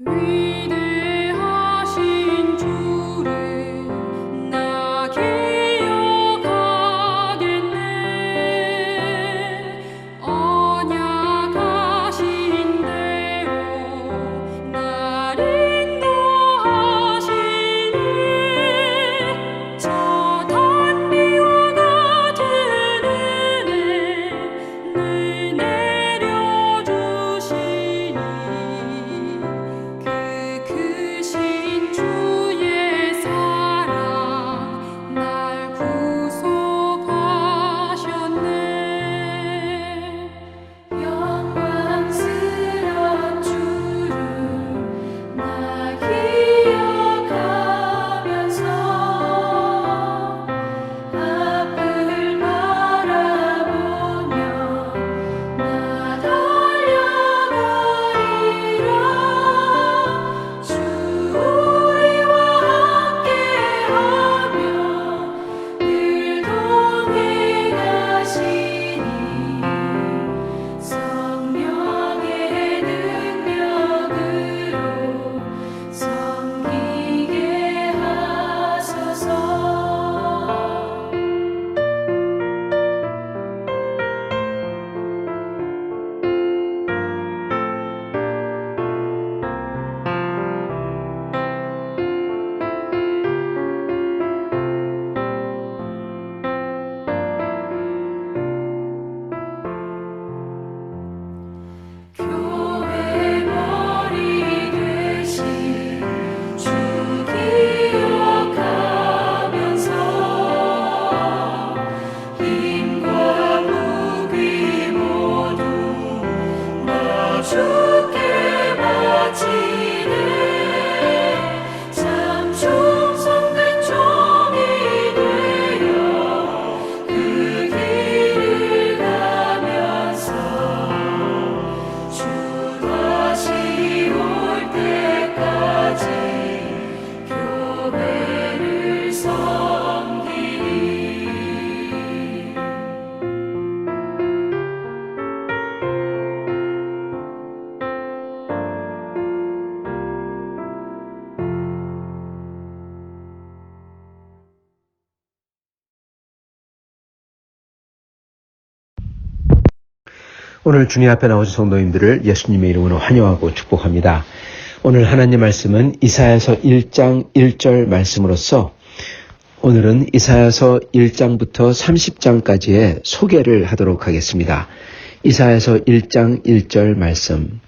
위대하신 주를 나 기억하겠네. 언약하신 대로 날 인도하시니 저 단비와 같은 은혜 늘 내려주시니 그 크신 주의 사랑 날 구속하셨네. 영광스런 주를 나 기억하면서 앞을 바라보며 나 달려가리라. 주 우리와 함께하며 늘 동행하시니 성령의 능력으로 섬기게 하소서. 교회 머리 되신 주 기억하면서 힘과 무기 모두 나 주께 바치네. 참 충성된 종이 되어 그 길을 가면서 주 다시 올 때까지 교회를 섬기리. 오늘 주님 앞에 나오신 성도님들을 예수님의 이름으로 환영하고 축복합니다. 오늘 하나님 말씀은 이사야서 1장 1절 말씀으로서 오늘은 이사야서 1장부터 30장까지의 소개를 하도록 하겠습니다. 이사야서 1장 1절 말씀.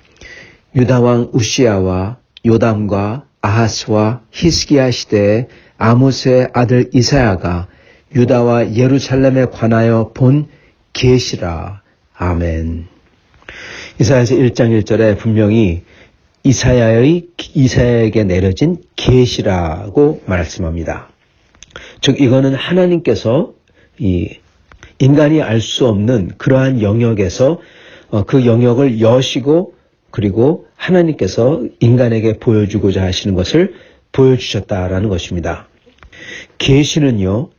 유다왕 우시야와 요담과 아하스와 히스기야 시대에 아모스의 아들 이사야가 유다와 예루살렘에 관하여 본 계시라. 아멘. 이사야서 1장 1절에 분명히 이사야에게 내려진 계시라고 말씀합니다. 즉 이거는 하나님께서 인간이 알 수 없는 그러한 영역에서 그 영역을 여시고 그리고 하나님께서 인간에게 보여주고자 하시는 것을 보여주셨다라는 것입니다. 계시는요,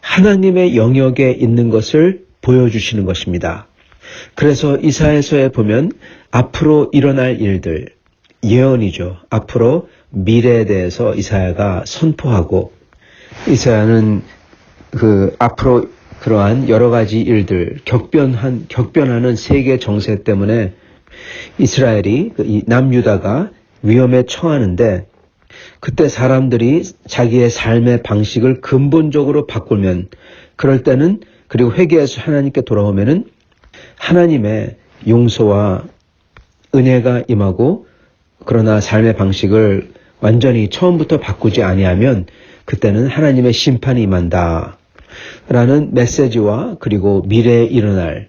하나님의 영역에 있는 것을 보여주시는 것입니다. 그래서 이사야서에 보면 앞으로 일어날 일들, 예언이죠. 앞으로 미래에 대해서 이사야가 선포하고, 이사야는 앞으로 그러한 여러 가지 일들, 격변하는 세계 정세 때문에 이스라엘이, 남유다가 위험에 처하는데, 그때 사람들이 자기의 삶의 방식을 근본적으로 바꾸면, 그럴 때는, 그리고 회개해서 하나님께 돌아오면은 하나님의 용서와 은혜가 임하고, 그러나 삶의 방식을 완전히 처음부터 바꾸지 아니하면 그때는 하나님의 심판이 임한다 라는 메시지와 그리고 미래에 일어날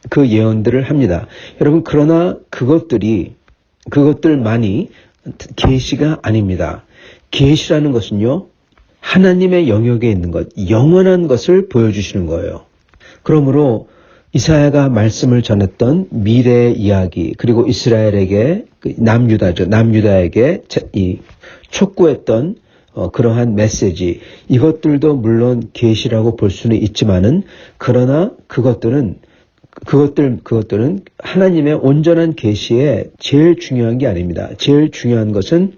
그 예언들을 합니다. 여러분, 그러나 그것들만이 계시가 아닙니다. 계시라는 것은요, 하나님의 영역에 있는 것, 영원한 것을 보여주시는 거예요. 그러므로 이사야가 말씀을 전했던 미래의 이야기, 그리고 이스라엘에게, 남유다에게 촉구했던 그러한 메시지, 이것들도 물론 계시라고 볼 수는 있지만은, 그러나 그것들은 그것들은 하나님의 온전한 계시에 제일 중요한 게 아닙니다. 제일 중요한 것은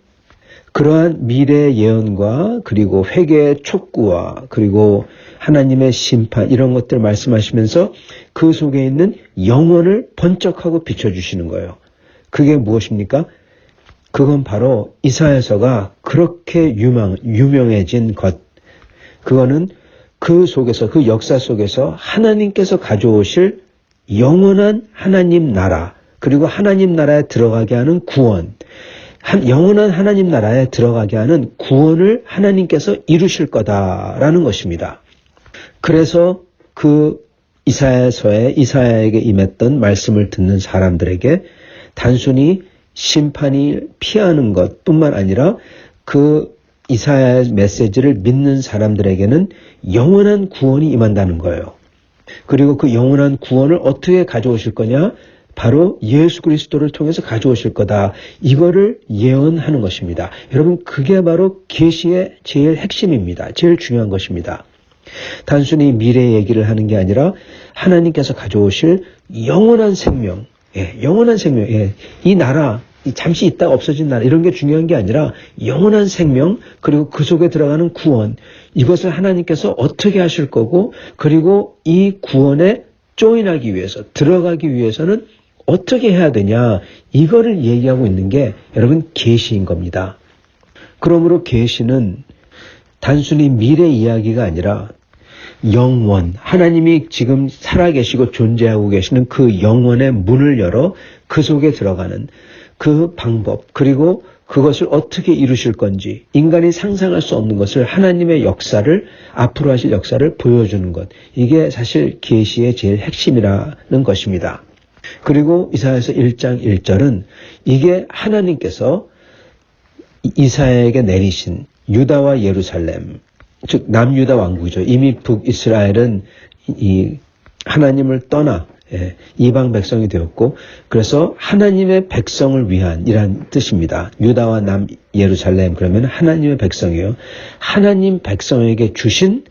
그러한 미래 예언과 그리고 회개의 촉구와 그리고 하나님의 심판 이런 것들 말씀하시면서 그 속에 있는 영혼을 번쩍하고 비춰주시는 거예요. 그게 무엇입니까? 그건 바로 이사야서가 그렇게 유명해진 것. 그거는 그 속에서, 그 역사 속에서 하나님께서 가져오실 영원한 하나님 나라, 그리고 하나님 나라에 들어가게 하는 구원, 영원한 하나님 나라에 들어가게 하는 구원을 하나님께서 이루실 거다라는 것입니다. 그래서 그 이사야서에 이사야에게 임했던 말씀을 듣는 사람들에게 단순히 심판이 피하는 것뿐만 아니라 그 이사야의 메시지를 믿는 사람들에게는 영원한 구원이 임한다는 거예요. 그리고 그 영원한 구원을 어떻게 가져오실 거냐? 바로 예수 그리스도를 통해서 가져오실 거다. 이거를 예언하는 것입니다. 여러분, 그게 바로 계시의 제일 핵심입니다. 제일 중요한 것입니다. 단순히 미래 얘기를 하는 게 아니라 하나님께서 가져오실 영원한 생명, 영원한 생명, 이 나라, 잠시 있다가 없어진 나라 이런 게 중요한 게 아니라 영원한 생명 그리고 그 속에 들어가는 구원, 이것을 하나님께서 어떻게 하실 거고 그리고 이 구원에 조인하기 위해서 들어가기 위해서는 어떻게 해야 되냐, 이거를 얘기하고 있는 게 여러분 계시인 겁니다. 그러므로 계시는 단순히 미래 이야기가 아니라 영원, 하나님이 지금 살아계시고 존재하고 계시는 그 영원의 문을 열어 그 속에 들어가는 그 방법, 그리고 그것을 어떻게 이루실 건지 인간이 상상할 수 없는 것을 하나님의 역사를, 앞으로 하실 역사를 보여주는 것, 이게 사실 계시의 제일 핵심이라는 것입니다. 그리고 이사야서 1장 1절은 이게 하나님께서 이사야에게 내리신 유다와 예루살렘, 즉 남유다 왕국이죠. 이미 북이스라엘은 이 하나님을 떠나 이방 백성이 되었고, 그래서 하나님의 백성을 위한 이란 뜻입니다. 유다와 남 예루살렘 그러면 하나님의 백성이에요. 하나님 백성에게 주신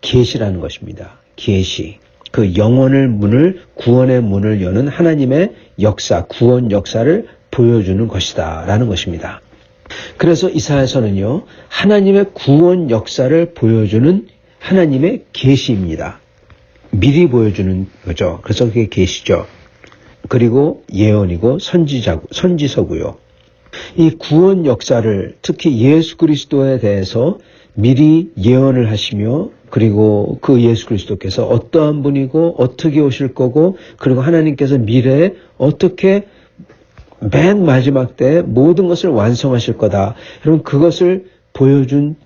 계시라는 것입니다. 계시. 그 영혼의 문을, 구원의 문을 여는 하나님의 역사, 구원 역사를 보여주는 것이다 라는 것입니다. 그래서 이사야서는요, 하나님의 구원 역사를 보여주는 하나님의 계시입니다. 미리 보여주는 거죠. 그래서 그게 계시죠. 그리고 예언이고 선지서고요. 이 구원 역사를, 특히 예수 그리스도에 대해서 미리 예언을 하시며, 그리고 그 예수 그리스도께서 어떠한 분이고 어떻게 오실 거고, 그리고 하나님께서 미래에 어떻게 맨 마지막 때 모든 것을 완성하실 거다. 여러분, 그것을 보여준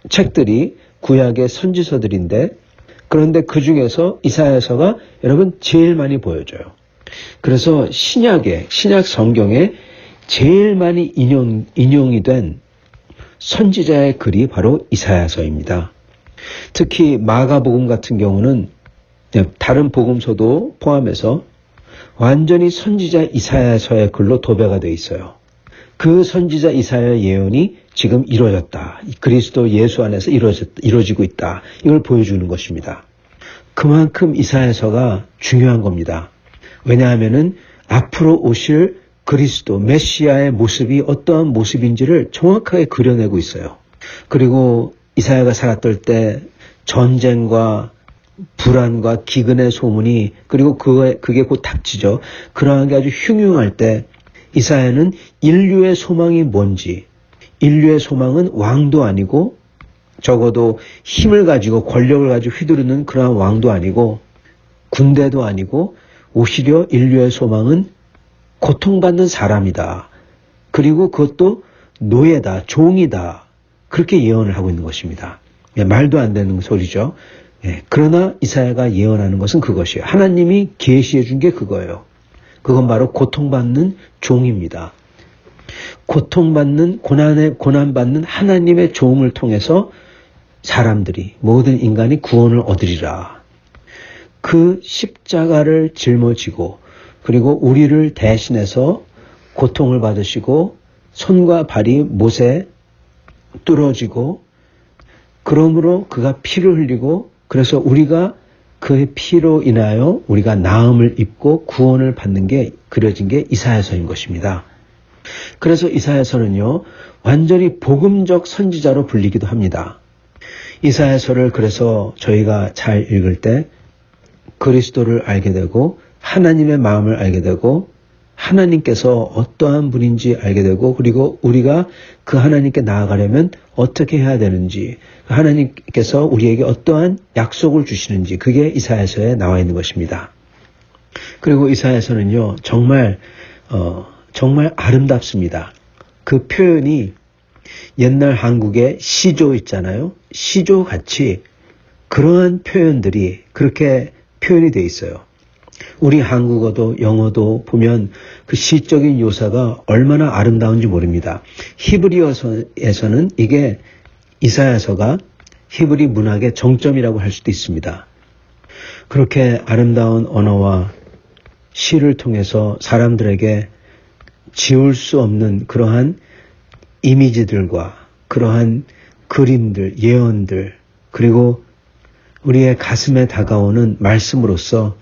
책들이 구약의 선지서들인데, 그런데 그 중에서 이사야서가 여러분 제일 많이 보여줘요. 그래서 신약 성경에 제일 많이 인용이 된 선지자의 글이 바로 이사야서입니다. 특히 마가복음 같은 경우는 다른 복음서도 포함해서 완전히 선지자 이사야서의 글로 도배가 되어 있어요. 그 선지자 이사야의 예언이 지금 이루어졌다. 그리스도 예수 안에서 이루어지고 있다. 이걸 보여주는 것입니다. 그만큼 이사야서가 중요한 겁니다. 왜냐하면은 앞으로 오실 그리스도, 메시아의 모습이 어떠한 모습인지를 정확하게 그려내고 있어요. 그리고 이사야가 살았던 때 전쟁과 불안과 기근의 소문이, 그리고 그게 곧 닥치죠. 그러한 게 아주 흉흉할 때 이사야는 인류의 소망이 뭔지, 인류의 소망은 왕도 아니고 적어도 힘을 가지고 권력을 가지고 휘두르는 그러한 왕도 아니고 군대도 아니고 오히려 인류의 소망은 고통받는 사람이다. 그리고 그것도 노예다, 종이다. 그렇게 예언을 하고 있는 것입니다. 말도 안 되는 소리죠. 그러나 이사야가 예언하는 것은 그것이에요. 하나님이 계시해 준 게 그거예요. 그건 바로 고통받는 종입니다. 고난받는 하나님의 종을 통해서 사람들이, 모든 인간이 구원을 얻으리라. 그 십자가를 짊어지고, 그리고 우리를 대신해서 고통을 받으시고 손과 발이 못에 뚫어지고, 그러므로 그가 피를 흘리고, 그래서 우리가 그의 피로 인하여 우리가 나음을 입고 구원을 받는 게 그려진 게 이사야서인 것입니다. 그래서 이사야서는요, 완전히 복음적 선지자로 불리기도 합니다. 이사야서를 그래서 저희가 잘 읽을 때 그리스도를 알게 되고 하나님의 마음을 알게 되고 하나님께서 어떠한 분인지 알게 되고 그리고 우리가 그 하나님께 나아가려면 어떻게 해야 되는지 하나님께서 우리에게 어떠한 약속을 주시는지 그게 이사야서에 나와 있는 것입니다. 그리고 이사야서는요 정말 아름답습니다. 그 표현이 옛날 한국의 시조 있잖아요. 시조 같이 그러한 표현들이 그렇게 표현이 되어 있어요. 우리 한국어도 영어도 보면 그 시적인 요소가 얼마나 아름다운지 모릅니다. 히브리어에서는 이게 이사야서가 히브리 문학의 정점이라고 할 수도 있습니다. 그렇게 아름다운 언어와 시를 통해서 사람들에게 지울 수 없는 그러한 이미지들과 그러한 그림들, 예언들, 그리고 우리의 가슴에 다가오는 말씀으로써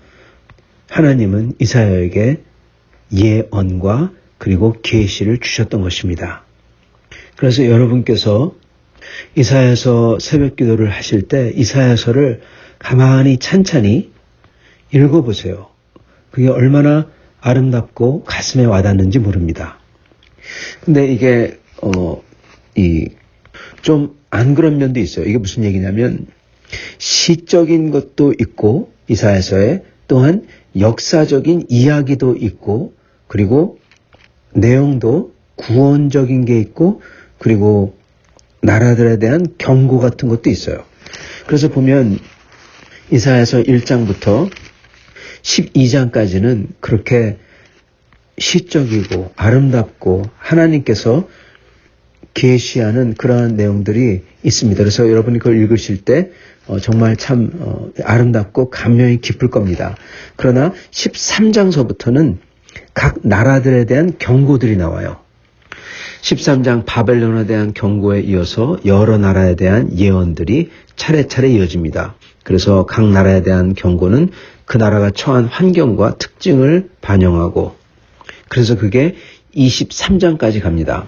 하나님은 이사야에게 예언과 그리고 계시를 주셨던 것입니다. 그래서 여러분께서 이사야서 새벽 기도를 하실 때 이사야서를 가만히 찬찬히 읽어보세요. 그게 얼마나 아름답고 가슴에 와닿는지 모릅니다. 근데 이게 좀 안 그런 면도 있어요. 이게 무슨 얘기냐면 시적인 것도 있고 이사야서에 또한 역사적인 이야기도 있고 그리고 내용도 구원적인 게 있고 그리고 나라들에 대한 경고 같은 것도 있어요. 그래서 보면 이사야서 1장부터 12장까지는 그렇게 시적이고 아름답고 하나님께서 계시하는 그러한 내용들이 있습니다. 그래서 여러분이 그걸 읽으실 때 정말 참 아름답고 감명이 깊을 겁니다. 그러나 13장서부터는 각 나라들에 대한 경고들이 나와요. 13장 바벨론에 대한 경고에 이어서 여러 나라에 대한 예언들이 차례차례 이어집니다. 그래서 각 나라에 대한 경고는 그 나라가 처한 환경과 특징을 반영하고 그래서 그게 23장까지 갑니다.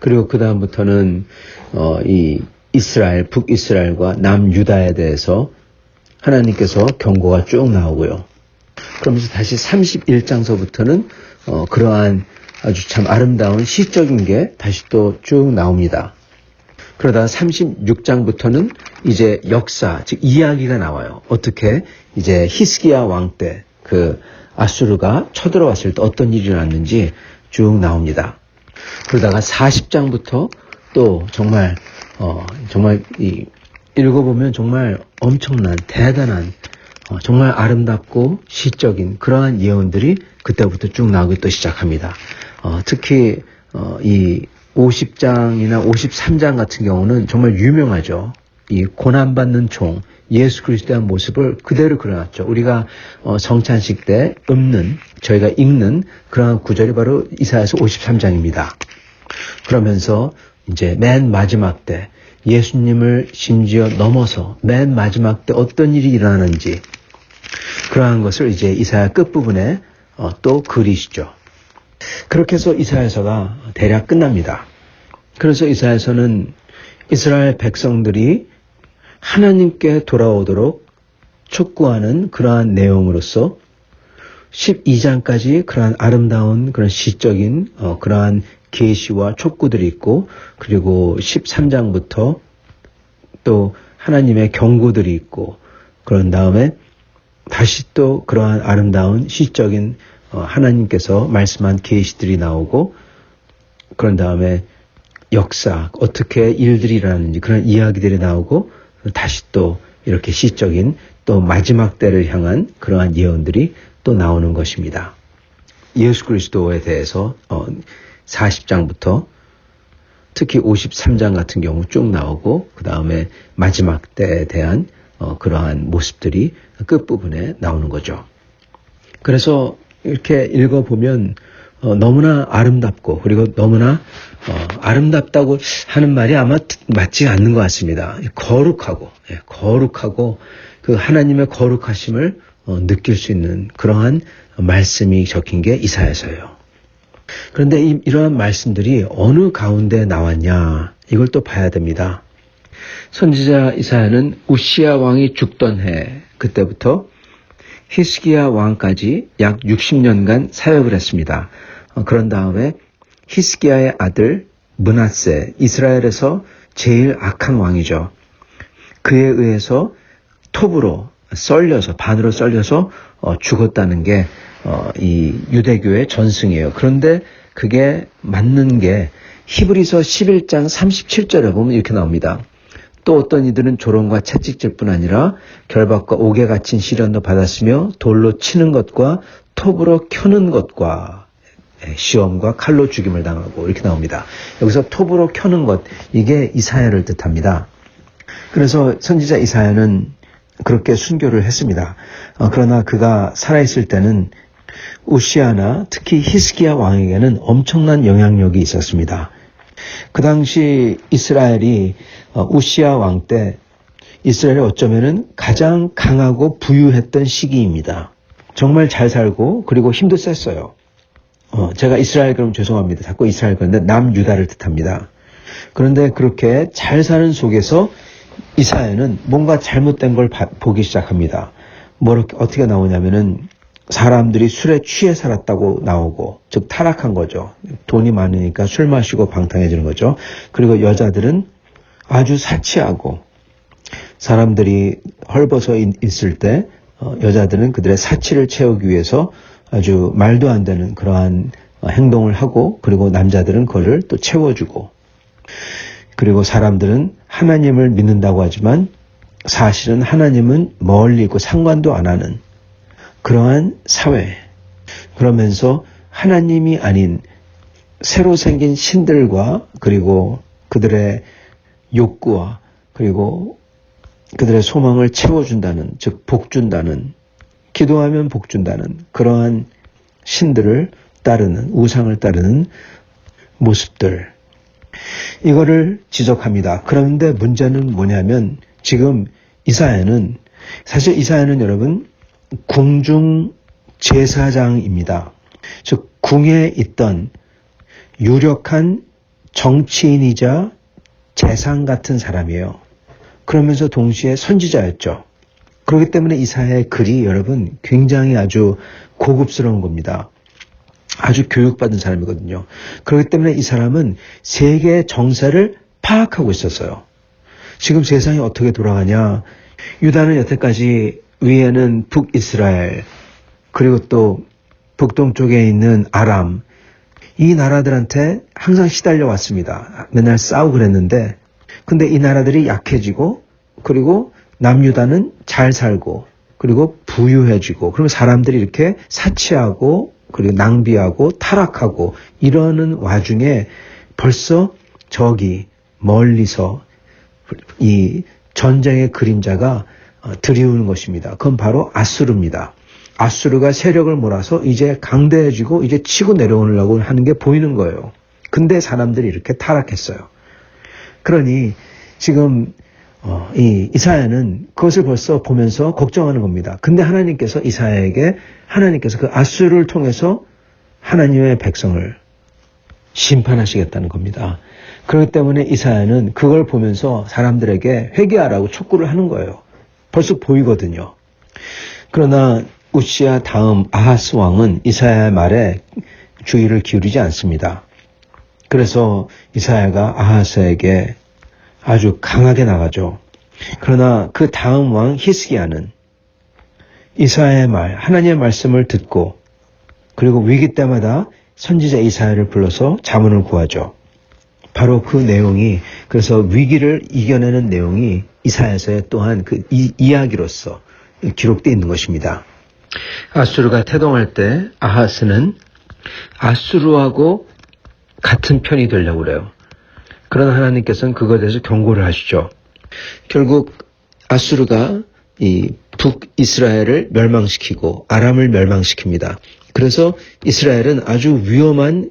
그리고 그 다음부터는 이 이스라엘, 북이스라엘과 남유다에 대해서 하나님께서 경고가 쭉 나오고요. 그러면서 다시 31장서부터는 그러한 아주 참 아름다운 시적인 게 다시 또 쭉 나옵니다. 그러다 36장부터는 이제 역사, 즉 이야기가 나와요. 어떻게 이제 히스기야 왕 때 그 아수르가 쳐들어왔을 때 어떤 일이 일어났는지 쭉 나옵니다. 그러다가 40장부터 또 정말 읽어보면 정말 엄청난 대단한 정말 아름답고 시적인 그러한 예언들이 그때부터 쭉 나오기 또 시작합니다. 특히 이 50장이나 53장 같은 경우는 정말 유명하죠. 이 고난받는 종 예수 그리스도에 대한 모습을 그대로 그려놨죠. 우리가 성찬식 때 저희가 읽는 그러한 구절이 바로 이사야서 53장입니다. 그러면서 이제 맨 마지막 때 예수님을 심지어 넘어서 맨 마지막 때 어떤 일이 일어나는지 그러한 것을 이제 이사야 끝부분에 또 그리시죠. 그렇게 해서 이사야서가 대략 끝납니다. 그래서 이사야서는 이스라엘 백성들이 하나님께 돌아오도록 촉구하는 그러한 내용으로서 12장까지 그러한 아름다운 그런 시적인 그러한 계시와 촉구들이 있고 그리고 13장부터 또 하나님의 경고들이 있고 그런 다음에 다시 또 그러한 아름다운 시적인 하나님께서 말씀한 계시들이 나오고 그런 다음에 역사 어떻게 일들이 일어나는지 그런 이야기들이 나오고 다시 또 이렇게 시적인 또 마지막 때를 향한 그러한 예언들이 또 나오는 것입니다. 예수 그리스도에 대해서 40장부터 특히 53장 같은 경우 쭉 나오고 그 다음에 마지막 때에 대한 그러한 모습들이 끝부분에 나오는 거죠. 그래서 이렇게 읽어보면 너무나 아름답고 그리고 너무나 아름답다고 하는 말이 아마 맞지 않는 것 같습니다. 거룩하고 그 하나님의 거룩하심을 느낄 수 있는 그러한 말씀이 적힌 게 이사야서예요. 그런데 이러한 말씀들이 어느 가운데 나왔냐 이걸 또 봐야 됩니다. 선지자 이사야는 우시야 왕이 죽던 해 그때부터 히스기야 왕까지 약 60년간 사역을 했습니다. 그런 다음에 히스기야의 아들 므낫세, 이스라엘에서 제일 악한 왕이죠. 그에 의해서 톱으로 반으로 썰려서 죽었다는 게 이 유대교의 전승이에요. 그런데 그게 맞는 게 히브리서 11장 37절에 보면 이렇게 나옵니다. 또 어떤 이들은 조롱과 채찍질 뿐 아니라 결박과 옥에 갇힌 시련도 받았으며 돌로 치는 것과 톱으로 켜는 것과 시험과 칼로 죽임을 당하고 이렇게 나옵니다. 여기서 톱으로 켜는 것 이게 이사야를 뜻합니다. 그래서 선지자 이사야는 그렇게 순교를 했습니다. 그러나 그가 살아있을 때는 우시아나 특히 히스기야 왕에게는 엄청난 영향력이 있었습니다. 그 당시 이스라엘이 우시아 왕 때 이스라엘이 어쩌면은 가장 강하고 부유했던 시기입니다. 정말 잘 살고 그리고 힘도 셌어요. 제가 이스라엘 그러면 죄송합니다. 자꾸 이스라엘 그런데 남유다를 뜻합니다. 그런데 그렇게 잘 사는 속에서 이사야는 뭔가 잘못된 걸 보기 시작합니다. 어떻게 나오냐면은 사람들이 술에 취해 살았다고 나오고, 즉 타락한 거죠. 돈이 많으니까 술 마시고 방탕해지는 거죠. 그리고 여자들은 아주 사치하고 사람들이 헐벗어 있을 때 여자들은 그들의 사치를 채우기 위해서 아주 말도 안 되는 그러한 행동을 하고 그리고 남자들은 그거를 또 채워주고 그리고 사람들은 하나님을 믿는다고 하지만 사실은 하나님은 멀리 있고 상관도 안 하는 그러한 사회. 그러면서 하나님이 아닌 새로 생긴 신들과 그리고 그들의 욕구와 그리고 그들의 소망을 채워준다는, 즉 복준다는, 기도하면 복준다는 그러한 신들을 따르는, 우상을 따르는 모습들. 이거를 지적합니다. 그런데 문제는 뭐냐면 지금 사실 이사야는 여러분 궁중 제사장입니다. 즉 궁에 있던 유력한 정치인이자 재상 같은 사람이에요. 그러면서 동시에 선지자였죠. 그렇기 때문에 이사야의 글이 여러분 굉장히 아주 고급스러운 겁니다. 아주 교육받은 사람이거든요. 그렇기 때문에 이 사람은 세계의 정세를 파악하고 있었어요. 지금 세상이 어떻게 돌아가냐. 유다는 여태까지 위에는 북이스라엘 그리고 또 북동쪽에 있는 아람 이 나라들한테 항상 시달려 왔습니다. 맨날 싸우고 그랬는데 근데 이 나라들이 약해지고 그리고 남유다는 잘 살고 그리고 부유해지고 그러면 사람들이 이렇게 사치하고 그리고 낭비하고 타락하고 이러는 와중에 벌써 저기 멀리서 이 전쟁의 그림자가 드리우는 것입니다. 그건 바로 아수르입니다. 아수르가 세력을 몰아서 이제 강대해지고 이제 치고 내려오려고 하는 게 보이는 거예요. 근데 사람들이 이렇게 타락했어요. 그러니 지금 이사야는 그것을 벌써 보면서 걱정하는 겁니다. 근데 하나님께서 이사야에게 하나님께서 그 아수르를 통해서 하나님의 백성을 심판하시겠다는 겁니다. 그렇기 때문에 이사야는 그걸 보면서 사람들에게 회개하라고 촉구를 하는 거예요. 벌써 보이거든요. 그러나 우시야 다음 아하스 왕은 이사야의 말에 주의를 기울이지 않습니다. 그래서 이사야가 아하스에게 아주 강하게 나가죠. 그러나 그 다음 왕 히스기야는 이사야의 말, 하나님의 말씀을 듣고 그리고 위기 때마다 선지자 이사야를 불러서 자문을 구하죠. 바로 그 내용이 그래서 위기를 이겨내는 내용이 이사야서에 또한 그 이야기로서 기록되어 있는 것입니다. 아수르가 태동할 때 아하스는 아수르하고 같은 편이 되려고 그래요. 그러나 하나님께서는 그것에 대해서 경고를 하시죠. 결국 아수르가 이 북이스라엘을 멸망시키고 아람을 멸망시킵니다. 그래서 이스라엘은 아주 위험한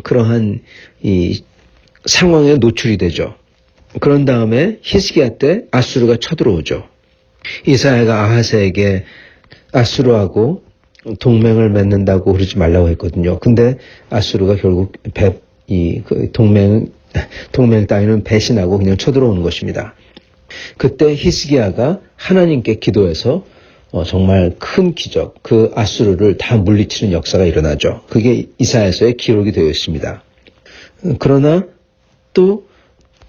그러한 이 상황에 노출이 되죠. 그런 다음에 히스기야 때 아수르가 쳐들어오죠. 이사야가 아하스에게 아수르하고 동맹을 맺는다고 그러지 말라고 했거든요. 근데 아수르가 결국 그 동맹 따위는 배신하고 그냥 쳐들어오는 것입니다. 그때 히스기야가 하나님께 기도해서 정말 큰 기적, 그 아수르를 다 물리치는 역사가 일어나죠. 그게 이사야서에 기록이 되어 있습니다. 그러나 또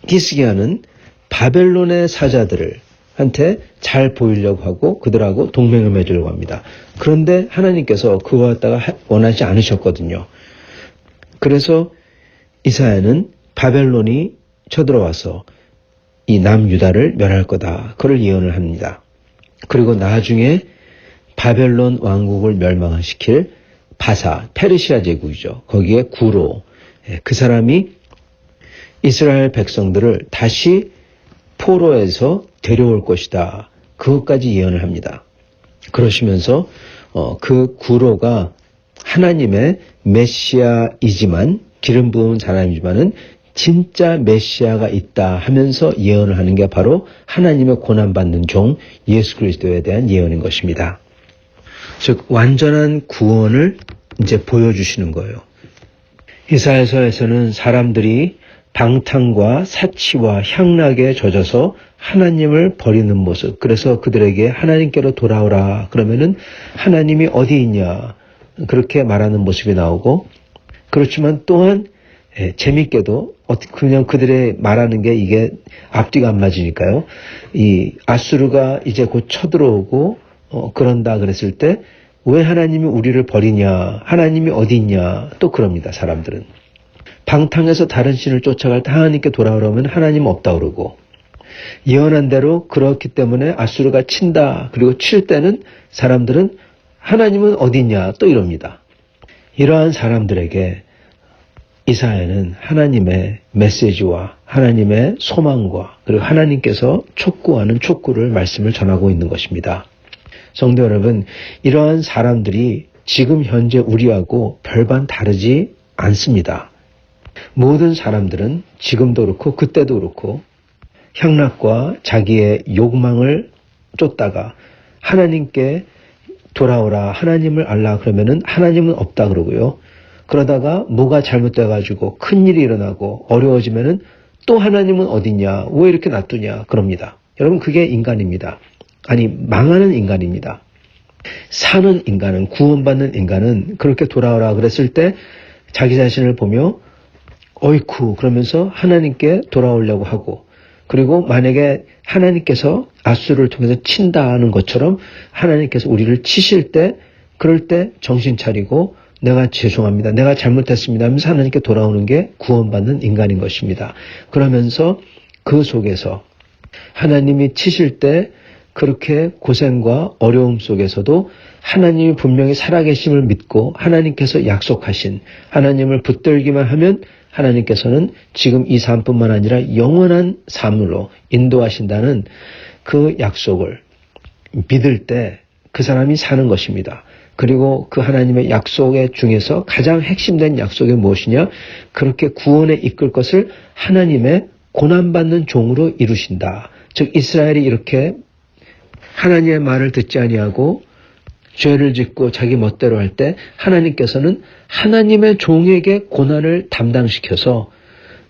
히스기야는 바벨론의 사자들한테 잘 보이려고 하고 그들하고 동맹을 맺으려고 합니다. 그런데 하나님께서 그와 갖다가 원하지 않으셨거든요. 그래서 이사야는 바벨론이 쳐들어와서 이 남유다를 멸할 거다. 그걸 예언을 합니다. 그리고 나중에 바벨론 왕국을 멸망시킬 바사, 페르시아 제국이죠. 거기에 구로, 그 사람이 이스라엘 백성들을 다시 포로에서 데려올 것이다. 그것까지 예언을 합니다. 그러시면서 그 구로가 하나님의 메시아이지만 기름 부은 사람이지만은 진짜 메시아가 있다 하면서 예언을 하는 게 바로 하나님의 고난받는 종 예수 그리스도에 대한 예언인 것입니다. 즉 완전한 구원을 이제 보여주시는 거예요. 이사야서에서는 사람들이 방탕과 사치와 향락에 젖어서 하나님을 버리는 모습, 그래서 그들에게 하나님께로 돌아오라 그러면은 하나님이 어디 있냐 그렇게 말하는 모습이 나오고, 그렇지만 또한 재밌게도 그냥 그들의 말하는 게 이게 앞뒤가 안 맞으니까요. 이 아수르가 이제 곧 쳐들어오고 그런다 그랬을 때 왜 하나님이 우리를 버리냐, 하나님이 어디 있냐 또 그럽니다. 사람들은 방탕해서 다른 신을 쫓아갈 때 하나님께 돌아오려면 하나님 없다 그러고, 예언한 대로 그렇기 때문에 아수르가 친다, 그리고 칠 때는 사람들은 하나님은 어디 있냐 또 이럽니다. 이러한 사람들에게 이사야는 하나님의 메시지와 하나님의 소망과 그리고 하나님께서 촉구하는 촉구를 말씀을 전하고 있는 것입니다. 성도 여러분, 이러한 사람들이 지금 현재 우리하고 별반 다르지 않습니다. 모든 사람들은 지금도 그렇고 그때도 그렇고 향락과 자기의 욕망을 쫓다가 하나님께 돌아오라, 하나님을 알라 그러면은 하나님은 없다 그러고요. 그러다가 뭐가 잘못돼가지고 큰일이 일어나고 어려워지면은 또 하나님은 어딨냐, 왜 이렇게 놔두냐 그럽니다. 여러분, 그게 인간입니다. 아니, 망하는 인간입니다. 사는 인간은, 구원받는 인간은 그렇게 돌아오라 그랬을 때 자기 자신을 보며 어이쿠 그러면서 하나님께 돌아오려고 하고, 그리고 만약에 하나님께서 아수르를 통해서 친다는 것처럼 하나님께서 우리를 치실 때, 그럴 때 정신 차리고 내가 죄송합니다, 내가 잘못했습니다 하면서 하나님께 돌아오는 게 구원받는 인간인 것입니다. 그러면서 그 속에서 하나님이 치실 때 그렇게 고생과 어려움 속에서도 하나님이 분명히 살아계심을 믿고 하나님께서 약속하신, 하나님을 붙들기만 하면 하나님께서는 지금 이 삶뿐만 아니라 영원한 삶으로 인도하신다는 그 약속을 믿을 때 그 사람이 사는 것입니다. 그리고 그 하나님의 약속의 중에서 가장 핵심된 약속이 무엇이냐? 그렇게 구원에 이끌 것을 하나님의 고난받는 종으로 이루신다. 즉 이스라엘이 이렇게 하나님의 말을 듣지 아니하고 죄를 짓고 자기 멋대로 할 때 하나님께서는 하나님의 종에게 고난을 담당시켜서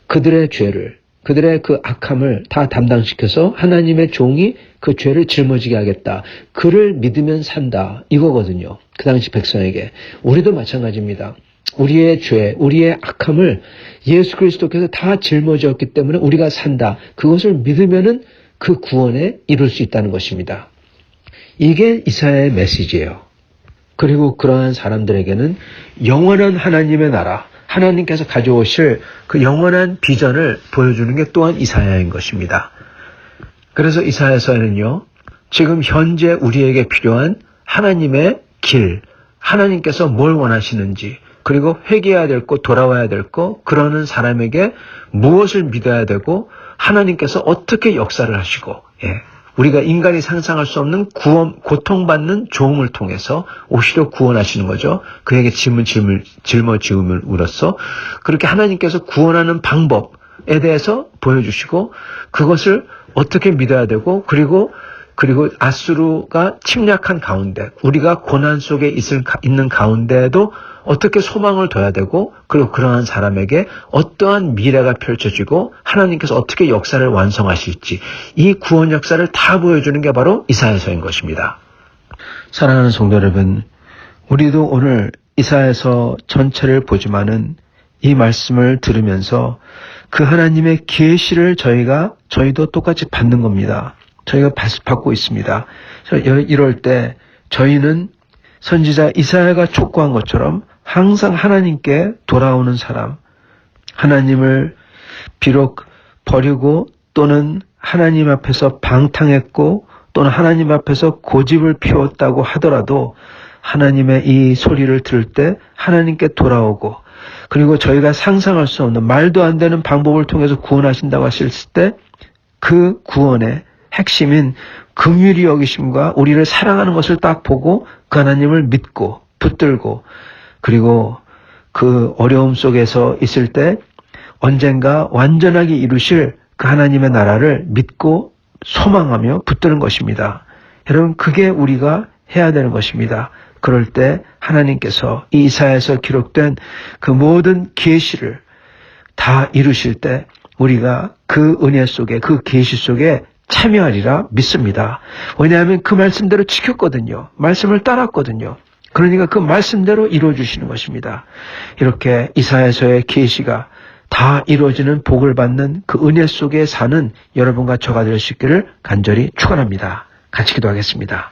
그들의 죄를, 그들의 그 악함을 다 담당시켜서 하나님의 종이 그 죄를 짊어지게 하겠다. 그를 믿으면 산다. 이거거든요. 그 당시 백성에게. 우리도 마찬가지입니다. 우리의 죄, 우리의 악함을 예수 그리스도께서 다 짊어졌기 때문에 우리가 산다. 그것을 믿으면은 그 구원에 이룰 수 있다는 것입니다. 이게 이사야의 메시지예요. 그리고 그러한 사람들에게는 영원한 하나님의 나라, 하나님께서 가져오실 그 영원한 비전을 보여주는 게 또한 이사야인 것입니다. 그래서 이사야서에는요, 지금 현재 우리에게 필요한 하나님의 길, 하나님께서 뭘 원하시는지, 그리고 회개해야 될 것, 돌아와야 될 것, 그러는 사람에게 무엇을 믿어야 되고 하나님께서 어떻게 역사를 하시고, 우리가 인간이 상상할 수 없는 구원, 고통받는 종을 통해서 오히려 구원하시는 거죠. 그에게 짊어지음을 울었어. 그렇게 하나님께서 구원하는 방법에 대해서 보여주시고 그것을 어떻게 믿어야 되고 그리고 아수르가 침략한 가운데 우리가 고난 속에 있는 가운데에도 어떻게 소망을 둬야 되고 그리고 그러한 사람에게 어떠한 미래가 펼쳐지고 하나님께서 어떻게 역사를 완성하실지 이 구원 역사를 다 보여주는 게 바로 이사야서인 것입니다. 사랑하는 성도 여러분, 우리도 오늘 이사야서 전체를 보지만은 이 말씀을 들으면서 그 하나님의 계시를 저희도 똑같이 받는 겁니다. 저희가 받고 있습니다. 이럴 때 저희는 선지자 이사야가 촉구한 것처럼 항상 하나님께 돌아오는 사람, 하나님을 비록 버리고 또는 하나님 앞에서 방탕했고 또는 하나님 앞에서 고집을 피웠다고 하더라도 하나님의 이 소리를 들을 때 하나님께 돌아오고 그리고 저희가 상상할 수 없는 말도 안 되는 방법을 통해서 구원하신다고 하셨을 때 그 구원의 핵심인 긍휼히 여기심과 우리를 사랑하는 것을 딱 보고 그 하나님을 믿고 붙들고 그리고 그 어려움 속에서 있을 때 언젠가 완전하게 이루실 그 하나님의 나라를 믿고 소망하며 붙드는 것입니다. 여러분, 그게 우리가 해야 되는 것입니다. 그럴 때 하나님께서 이 이사야에서 기록된 그 모든 계시를 다 이루실 때 우리가 그 은혜 속에 그 계시 속에 참여하리라 믿습니다. 왜냐하면 그 말씀대로 지켰거든요. 말씀을 따랐거든요. 그러니까 그 말씀대로 이루어주시는 것입니다. 이렇게 이사야서의 계시가 다 이루어지는 복을 받는 그 은혜 속에 사는 여러분과 저가 될 수 있기를 간절히 축원합니다. 같이 기도하겠습니다.